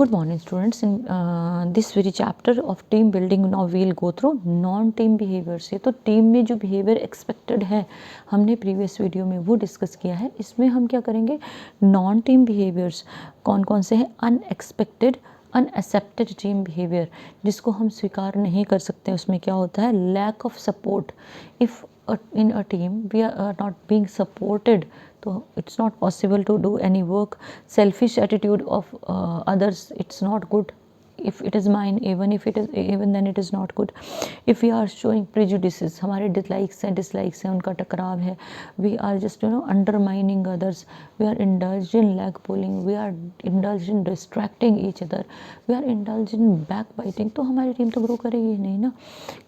Good morning students. In this very chapter of team building now we will go through non team behaviors. ये तो team में जो behaviour expected है हमने previous video में वो डिस्कस किया है. इसमें हम क्या करेंगे, नॉन टीम बिहेवियर्स कौन कौन से हैं. अनएक्सपेक्टेड अनएक्सेप्टेड टीम बिहेवियर, जिसको हम स्वीकार नहीं कर सकते. उसमें क्या होता है, lack of support. If in a team we are not being supported, so it's not possible to do any work. Selfish attitude of others, it's not good. If it is mine, even then it is not good. If we are showing prejudices, हमारे dislikes हैं उनका टकराव है. We are just undermining others. We are indulged in leg pulling. We are indulged in distracting each other. We are indulged in backbiting. तो हमारी team तो grow करेगी नहीं ना.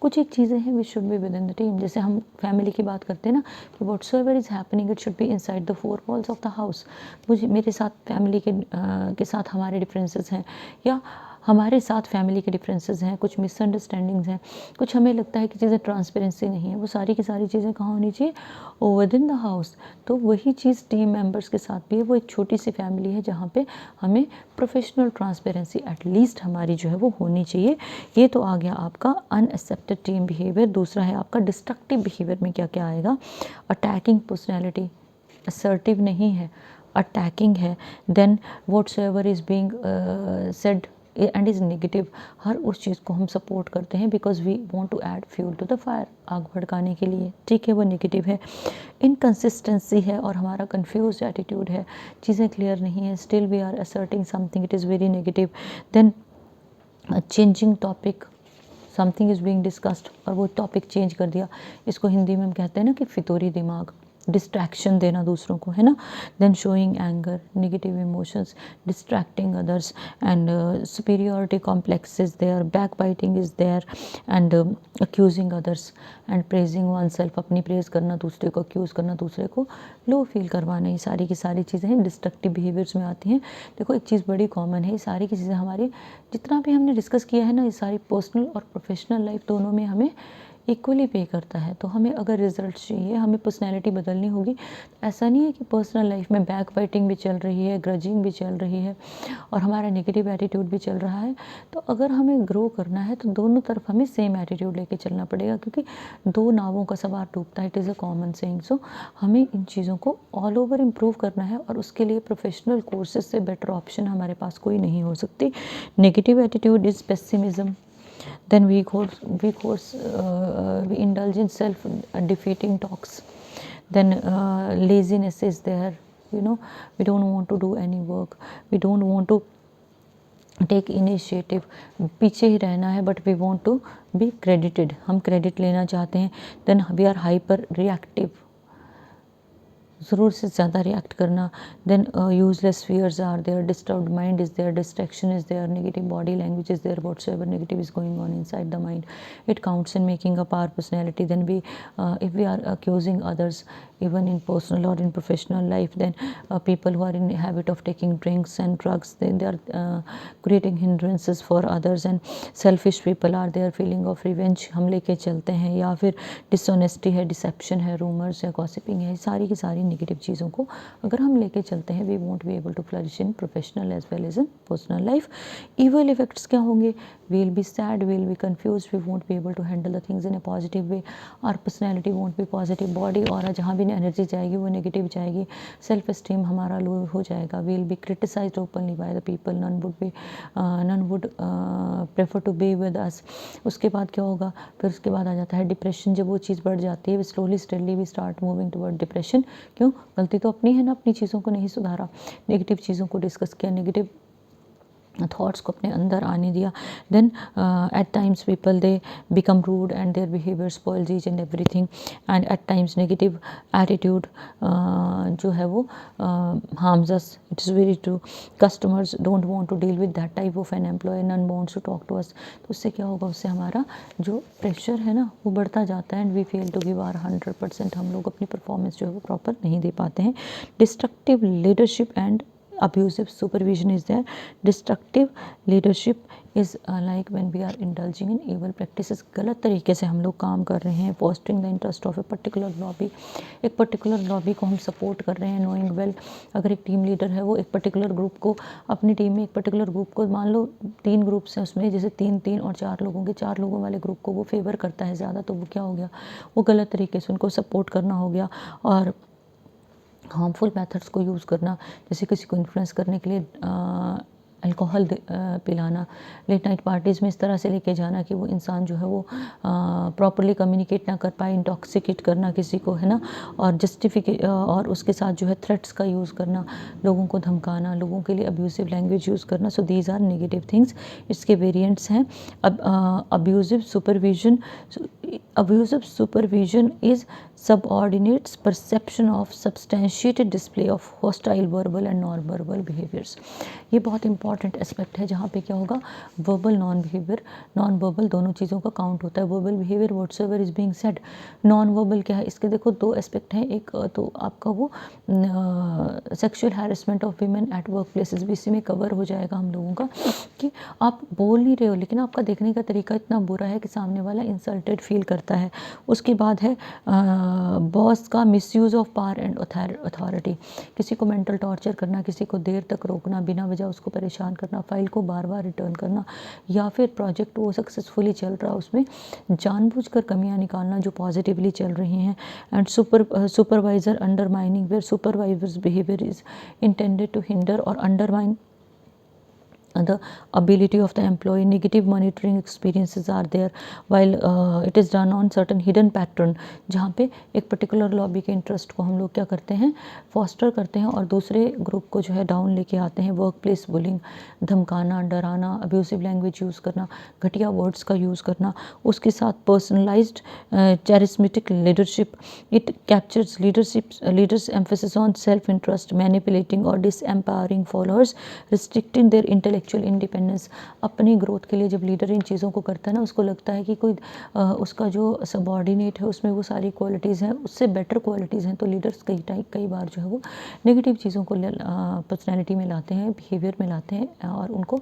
कुछ एक चीज़ें हैं which should be within the team. जैसे हम फैमिली की बात करते हैं ना कि whatsoever is happening it should be inside the four walls of the house. मुझे मेरे साथ फैमिली के साथ हमारे डिफरेंसेस हैं, या हमारे साथ फैमिली के डिफरेंसेस हैं, कुछ मिसअंडरस्टैंडिंग्स हैं, कुछ हमें लगता है कि चीज़ें ट्रांसपेरेंसी नहीं है, वो सारी की सारी चीज़ें कहाँ होनी चाहिए, विद इन द हाउस. तो वही चीज़ टीम मेंबर्स के साथ भी है. वो एक छोटी सी फैमिली है जहाँ पे हमें प्रोफेशनल ट्रांसपेरेंसी एटलीस्ट हमारी जो है वो होनी चाहिए. ये तो आ गया आपका अनएक्सेप्टेड टीम बिहेवियर. दूसरा है आपका डिस्ट्रक्टिव बिहेवियर. में क्या क्या आएगा, अटैकिंग पर्सनैलिटी, असर्टिव नहीं है, अटैकिंग है. Then whatsoever is being said and is negative. हर उस चीज़ को हम सपोर्ट करते हैं because we want to add fuel to the fire, आग भड़काने के लिए. ठीक है, वो नेगेटिव है. इनकंसिस्टेंसी है और हमारा कंफ्यूज एटीट्यूड है, चीज़ें क्लियर नहीं है, still we are asserting something, it is very negative. Then changing topic, something is being discussed और वो टॉपिक चेंज कर दिया. इसको हिंदी में हम कहते हैं ना कि फितूरी दिमाग, डिस्ट्रैक्शन देना दूसरों को, है ना. Then showing anger, negative emotions, distracting others and superiority complex is there, backbiting is there and accusing others and praising oneself. अपनी प्रेज करना, दूसरे को अक्यूज़ करना, दूसरे को लो फील करवाना, ये सारी की सारी चीज़ें हैं डिस्ट्रक्टिव बिहेवियर्स में आती हैं. देखो एक चीज़ बड़ी कॉमन है, ये सारी की चीज़ें हमारी जितना भी हमने डिस्कस किया है ना, ये सारी पर्सनल और प्रोफेशनल लाइफ दोनों में हमें इक्वली पे करता है. तो हमें अगर रिजल्ट चाहिए, हमें पर्सनैलिटी बदलनी होगी. ऐसा नहीं है कि पर्सनल लाइफ में बैक बाइटिंग भी चल रही है, ग्रजिंग भी चल रही है और हमारा नेगेटिव एटीट्यूड भी चल रहा है. तो अगर हमें ग्रो करना है तो दोनों तरफ हमें सेम एटीट्यूड लेके चलना पड़ेगा, क्योंकि दो नावों का सवार डूबता है, it is a common saying. So हमें इन चीज़ों को ऑल ओवर इम्प्रूव करना है और उसके लिए प्रोफेशनल कोर्सेज से बेटर ऑप्शन हमारे पास कोई नहीं हो सकती. Negative attitude is pessimism. Then we indulge in self-defeating talks. Then laziness is there. We don't want to do any work. We don't want to take initiative. पीछे ही रहना है but we want to be credited, हम credit लेना चाहते हैं. Then we are hyper reactive, ज़रूर से ज़्यादा रिएक्ट करना. Then useless fears are there, disturbed mind is there, distraction is there, negative body language is there. Whatsoever negative is going on inside the mind, it counts in making up our personality. Then we if we are accusing others even in personal or in professional life, then people who are in the habit of taking drinks and drugs, then they are creating hindrances for others. And selfish people are there, feeling of revenge हम लेके चलते हैं, या फिर dishonesty है, deception है, rumors है, gossiping है. सारी की सारी नेगेटिव चीज़ों को अगर हम लेके चलते हैं, we won't be able to flourish in professional as well as in personal life. Evil effects क्या होंगे, we will be sad, we will be confused, we won't be able to handle the things in a positive way, our personality won't be positive, body और जहाँ भी energy जाएगी वो negative जाएगी, self esteem हमारा low हो जाएगा. We will be criticised openly by the people, none would prefer to be with us. उसके बाद क्या होगा, फिर उसके बाद आ जाता है डिप्रेशन. जब वो चीज़ बढ़ जाती है, slowly steadily we start moving toward depression. क्यों, गलती तो अपनी है ना, अपनी चीज़ों को नहीं सुधारा, नेगेटिव चीज़ों को डिस्कस किया, नेगेटिव थॉट्स को अपने अंदर आने दिया. Then at times people they become rude and their behaviour spoils each and everything. And at times negative attitude जो है वो harms us. It is very true. Customers don't want to deal with that type of an employee, none wants to talk to us. तो उससे क्या होगा, उससे हमारा जो प्रेशर है ना वो बढ़ता जाता है and we fail to give our 100%. हम लोग अपनी परफॉर्मेंस जो है वो प्रॉपर नहीं दे पाते हैं. Destructive leadership and abusive supervision is there. Destructive leadership is like when we are indulging in evil practices, गलत तरीके से हम लोग काम कर रहे हैं. Fostering the interest of a particular lobby, एक पर्टिकुलर लॉबी को हम सपोर्ट कर रहे हैं. नोइंग वेल, अगर एक टीम लीडर है वो एक पर्टिकुलर ग्रुप को, अपनी टीम में एक पर्टिकुलर ग्रुप को, मान लो 3 ग्रुप्स हैं उसमें, जैसे 3 और 4 लोगों के, 4 लोगों वाले ग्रुप को वो फेवर करता है ज़्यादा, तो वो क्या हो गया, वो गलत तरीके से उनको सपोर्ट करना हो गया. और हार्मफुल मेथड्स को यूज़ करना, जैसे किसी को इन्फ्लुएंस करने के लिए अल्कोहल पिलाना, लेट नाइट पार्टीज़ में इस तरह से लेके जाना कि वो इंसान जो है वो प्रॉपरली कम्युनिकेट ना कर पाए, इंटॉक्सिकेट करना किसी को, है ना, और और उसके साथ जो है थ्रेट्स का यूज़ करना, लोगों को धमकाना, लोगों के लिए अब्यूसिव लैंग्वेज यूज़ करना. So these are negative things. इसके वेरिएंट्स हैं. Abusive supervision. Abusive supervision is subordinates perception of substantiated display of hostile verbal and non-verbal behaviors. ये बहुत इंपॉर्टेंट एस्पेक्ट है जहाँ पे क्या होगा, वर्बल नॉन वर्बल दोनों चीज़ों का काउंट होता है. Verbal behaviour whatsoever is being said. Non verbal क्या है, इसके देखो 2 एस्पेक्ट हैं. एक तो आपका वो sexual harassment of women at work places भी इसी में कवर हो जाएगा हम लोगों का, कि आप बोल नहीं रहे हो लेकिन आपका देखने का तरीका इतना बुरा है कि सामने वाला इंसल्टेड फील करता है. उसके बाद है बॉस का misuse of power and authority. किसी को मेंटल टॉर्चर करना, किसी को देर तक रोकना, बिना वजह उसको परेशान करना, फाइल को बार बार रिटर्न करना, या फिर प्रोजेक्ट वो सक्सेसफुली चल रहा उसमें जानबूझकर कमियां निकालना जो पॉजिटिवली चल रही हैं. And supervisor undermining, where supervisor's behaviour is intended to hinder और undermine the ability of the employee. Negative monitoring experiences are there while it is done on certain hidden pattern, जहाँ पे एक पर्टिकुलर लॉबी के interest को हम लोग क्या करते हैं, फॉस्टर करते हैं और दूसरे ग्रुप को जो है डाउन लेके आते हैं. वर्क प्लेस बुलिंग, धमकाना, डराना, अब्यूसिव लैंग्वेज यूज़ करना, घटिया वर्ड्स का यूज़ करना. उसके साथ personalised charismatic leadership. It captures leaders emphasis on self interest, manipulating or disempowering followers, restricting their intellectual independence. अपनी ग्रोथ के लिए जब लीडर इन चीज़ों को करता है ना, उसको लगता है कि कोई उसका जो सबॉर्डिनेट है उसमें वो सारी क्वालिटीज़ हैं, उससे बेटर क्वालिटीज़ हैं. तो लीडर्स कई बार जो है वो नेगेटिव चीज़ों को पर्सनैलिटी में लाते हैं, बिहेवियर में लाते हैं और उनको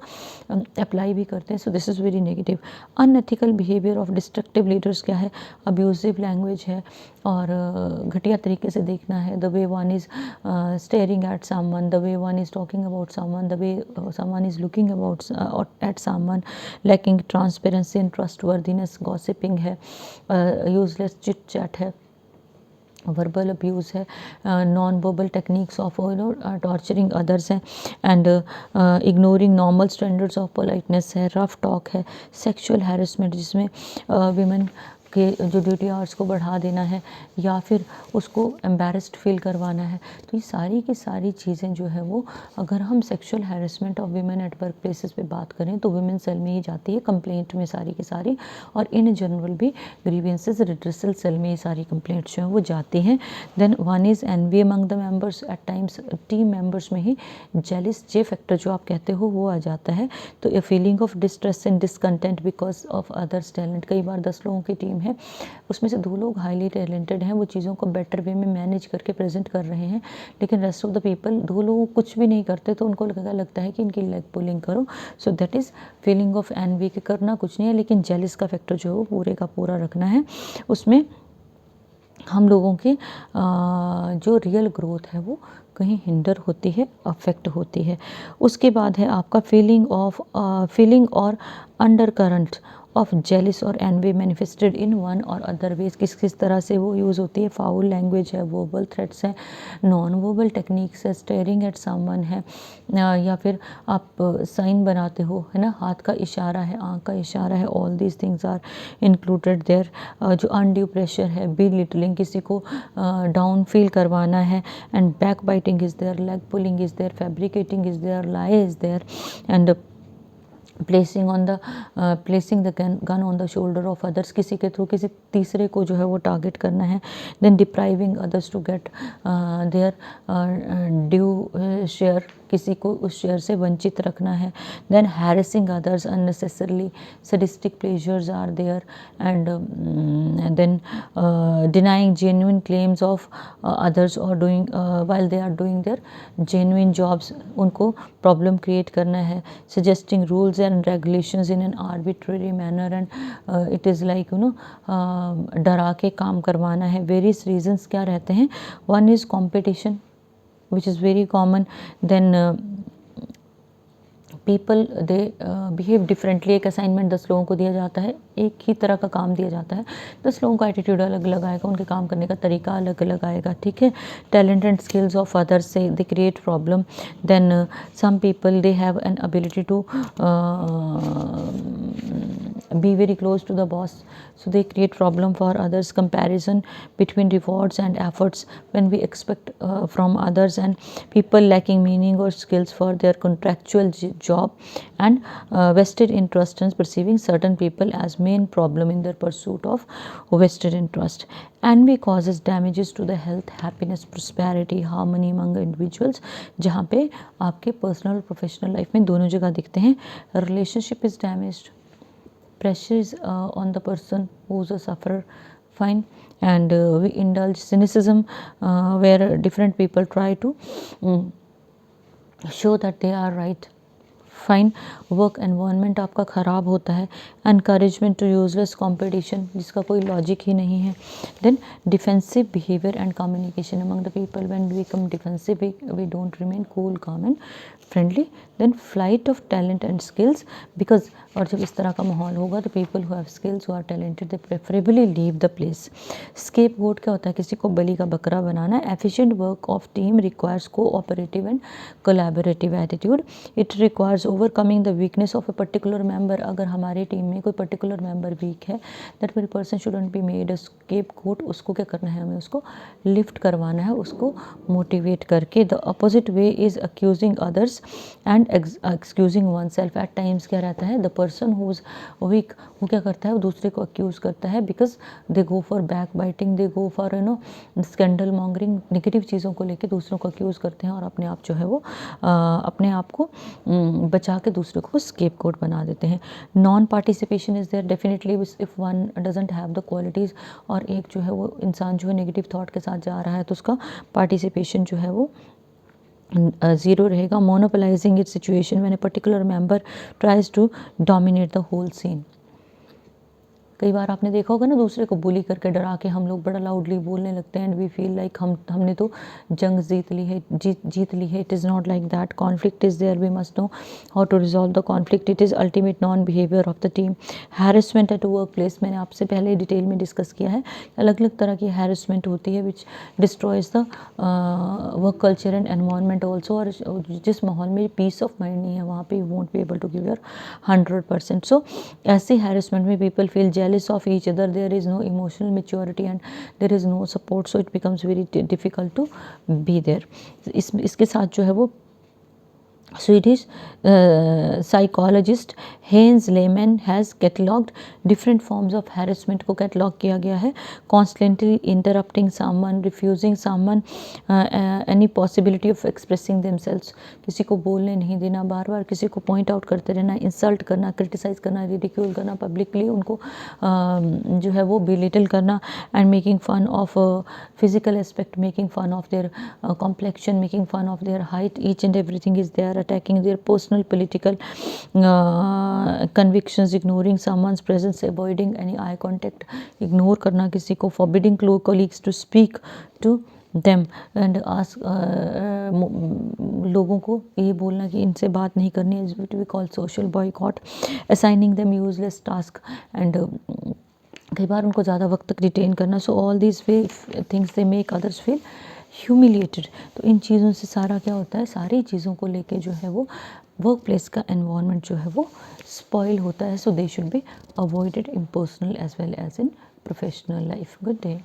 अप्लाई भी करते हैं. So this is very negative. Unethical behaviour of destructive leaders क्या है, अब्यूजिव लैंग्वेज है और घटिया तरीके से देखना है. The way one is staring at someone, the way one is talking about someone, the way someone is looking about at someone, lacking transparency and trustworthiness, gossiping है, useless chit chat है, verbal abuse है, non verbal techniques of torturing others हैं, and ignoring normal standards of politeness है, rough talk है, sexual harassment जिसमें women के जो duty hours को बढ़ा देना है या फिर उसको एम्बैरेस्ड फील करवाना है. तो ये सारी की सारी चीज़ें जो है वो, अगर हम sexual harassment of women at work places पे बात करें तो वुमेन सेल में ही जाती है कंप्लेंट में सारी की सारी, और इन जनरल भी ग्रीवेंसेस रिड्रेसल सेल में ये सारी कंप्लेंट्स जो हैं वो जाती हैं. Then one is envy among the members. At times team members में ही जेलिस जे फैक्टर जो आप कहते हो वो आ जाता है. तो a feeling of distress and discontent because of others talent. कई बार 10 लोगों की टीम है, उसमें से 2 लोग हाईली टैलेंटेड हैं, वो चीज़ों को बेटर वे में मैनेज करके प्रेजेंट कर रहे हैं, लेकिन रेस्ट ऑफ द पीपल 2 लोग कुछ भी नहीं करते तो उनको लगता है कि इनकी लेग पुलिंग करो. So that is feeling of envy के करना कुछ नहीं है, लेकिन जेलिस का फैक्टर जो है वो पूरे का पूरा रखना है. उसमें हम लोगों की जो रियल ग्रोथ है वो कहीं हिंडर होती है, अफेक्ट होती है. उसके बाद है आपका फीलिंग और अंडर करंट ऑफ जेलिस और एनवी मैनिफेस्टेड इन वन और अदर वेज. किस तरह से वो यूज़ होती है, फाउल लैंग्वेज है, वर्बल थ्रेट्स हैं, नॉन वर्बल टेक्निक्स है, स्टेयरिंग एट समवन है, या फिर आप साइन बनाते हो, है ना, हाथ का इशारा है, आँख का इशारा है, all these things are included there. जो अनड्यू प्रेशर है, बिलिटलिंग, किसी को डाउन फील करवाना है, and backbiting is there, leg pulling is there, fabricating is there, lie is there, and placing the gun on the shoulder of others. किसी के through किसी तीसरे को जो है वो टारगेट करना है. Then depriving others to get their due share किसी को उस शेयर से वंचित रखना है। Then harassing others unnecessarily, sadistic pleasures are there, and then denying genuine claims of others or doing while they are doing their genuine jobs, उनको problem create करना है। suggesting rules and regulations in an arbitrary manner and it is like डरा के काम करवाना है। various reasons क्या रहते हैं? one is competition which is very common, then people they behave differently. एक असाइनमेंट 10 लोगों को दिया जाता है, एक ही तरह का काम दिया जाता है, 10 लोगों का एटीट्यूड अलग अलग आएगा, उनके काम करने का तरीका अलग अलग आएगा, ठीक है। Talent and skills of others से they create problem. Then some people they have an ability to be very close to the boss, so they create problem for others। comparison between rewards and efforts, when we expect from others, and people lacking meaning or skills for their contractual job, and vested interest in perceiving certain people as main problem in their pursuit of vested interest। envy causes damages to the health, happiness, prosperity, harmony among individuals, जहाँ पे आपके personal और professional life में दोनों जगह दिखते हैं। Relationship is damaged, pressure is on the person who's a sufferer, fine, and we indulge cynicism where different people try to show that they are right, fine. Work environment आपका ख़राब होता है। Encouragement to useless competition, जिसका कोई logic ही नहीं है। Then defensive behaviour and communication among the people, when we become defensive we don't remain cool, calm and friendly. Then flight of talent and skills, because और जब इस तरह का माहौल होगा तो people who have skills who are talented they preferably leave the place. Scapegoat क्या होता है? किसी को बलि का बकरा बनाना। Efficient work of team requires cooperative and collaborative attitude. It requires overcoming the weakness of a particular member. अगर हमारे टीम में कोई पर्टिकुलर मेंबर वीक है, that very person shouldn't be made a scapegoat. उसको क्या करना है? हमें उसको लिफ्ट करवाना है, उसको मोटिवेट करके। The opposite way is accusing others and excusing oneself. At times क्या रहता है? The person who is weak, वो क्या करता है? वो दूसरे को अक्यूज करता है, because they go for back biting, they go for scandal mongering, negative चीज़ों को लेके दूसरों को अक्यूज करते हैं और अपने आप जो है वो अपने आप को बचा के दूसरे को स्केप गोट बना देते हैं। Non participation is there definitely if one doesn't have the qualities, और एक जो है वो इंसान जो है नेगेटिव थॉट के साथ जा रहा है तो उसका पार्टिसिपेशन जो है वो ज़ीरो रहेगा। Monopolising it situation when a particular member tries to dominate the whole scene. कई बार आपने देखा होगा ना, दूसरे को बुली करके डरा के हम लोग बड़ा लाउडली बोलने लगते हैं एंड वी फील लाइक हमने तो जंग जीत ली है। It is not like that. Conflict is there, we must know how to resolve the conflict. It is ultimate non behaviour of the team. Harassment at workplace, मैंने आपसे पहले detail में डिस्कस किया है। अलग अलग तरह की हैरेसमेंट होती है which destroys the work culture and environment also. और जिस माहौल में पीस ऑफ माइंड नहीं है वहाँ पे you won't be able to give your 100%। So ऐसी हैरेसमेंट में people feel jealous of each other, there is no emotional maturity and there is no support, so it becomes very difficult to be there। इसके साथ जो है वो Swedish psychologist Hans Lehmann has catalogued different forms of harassment को catalogue किया गया है। Constantly interrupting someone, refusing someone any possibility of expressing themselves, किसी को बोलने नहीं देना, बार बार किसी को पॉइंट आउट करते रहना, इंसल्ट करना, क्रिटिसाइज करना, रिडिक्यूल करना, पब्लिकली उनको जो है वो बिलिटल करना, and making fun of physical aspect, making fun of their complexion, making fun of their height, each and everything is there, attacking their personal political convictions, ignoring someone's presence, avoiding any eye contact, ignore करना किसी को, forbidding colleagues to speak to them and ask लोगों को ये बोलना कि इनसे बात नहीं करनी है, which we call social boycott, assigning them useless task and कई बार उनको ज़्यादा वक्त तक डिटेन करना। So all these things they make others feel humiliated. तो इन चीज़ों से सारा क्या होता है, सारी चीज़ों को लेके जो है वो वर्क प्लेस का एनवायरनमेंट जो है वो स्पॉइल होता है। So they should be avoided in personal as well as in professional life. Good day.